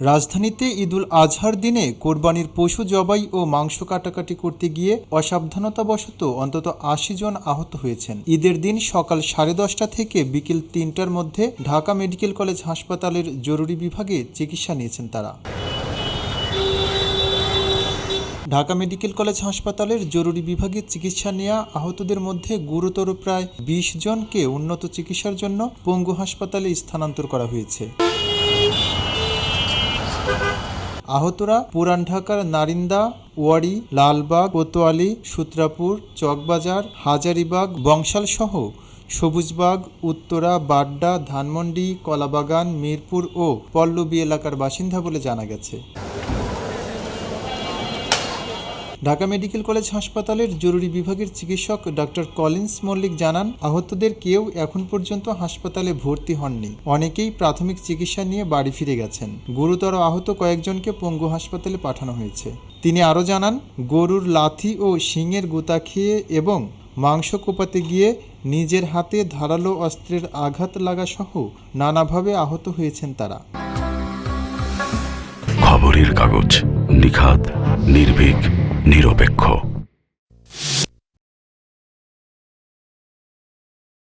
রাজধানীতে ঈদুল আজহার দিনে কোরবানির পশু জবাই ও মাংস কাটাকাটি করতে গিয়ে অসাবধানতাবশত অন্তত ৮০ জন আহত হয়েছেন। ঈদের দিন সকাল 10:30 থেকে বিকেল ৩টার মধ্যে ঢাকা মেডিকেল কলেজ হাসপাতালের জরুরি বিভাগে চিকিৎসা নিয়েছেন তারা। ঢাকা মেডিকেল কলেজ হাসপাতালের জরুরি বিভাগে চিকিৎসা নেওয়া আহতদের মধ্যে গুরুতর প্রায় ২০ জনকে উন্নত চিকিৎসার জন্য পঙ্গু হাসপাতালে স্থানান্তর করা হয়েছে। আহতরা পুরান ঢাকার নারিন্দা, ওয়ারী, লালবাগ, কোতোয়ালি, সূত্রাপুর, চকবাজার, হাজারীবাগ, বংশালসহ সবুজবাগ, উত্তরা, বাড্ডা, ধানমন্ডি, কলাবাগান, মিরপুর ও পল্লবী এলাকার বাসিন্দা বলে জানা গেছে। ঢাকা মেডিকেল কলেজ হাসপাতালের জরুরি বিভাগের চিকিৎসক ডক্টর কলিন্স মল্লিক জানান, আহতদের কেউ এখন পর্যন্ত হাসপাতালে ভর্তি হননি। অনেকেই প্রাথমিক চিকিৎসা নিয়ে বাড়ি ফিরে গেছেন। গুরুতর আহত কয়েকজনকে পঙ্গু হাসপাতালে পাঠানো হয়েছে। তিনি আরও জানান, গরুর লাথি ও শিংয়ের গুঁতা খেয়ে এবং মাংস কোপাতে গিয়ে নিজের হাতে ধারালো অস্ত্রের আঘাত লাগা সহ নানাভাবে আহত হয়েছেন তারা। খবরের কাগজ, নিখাত, নির্ভীক, নিরপেক্ষ।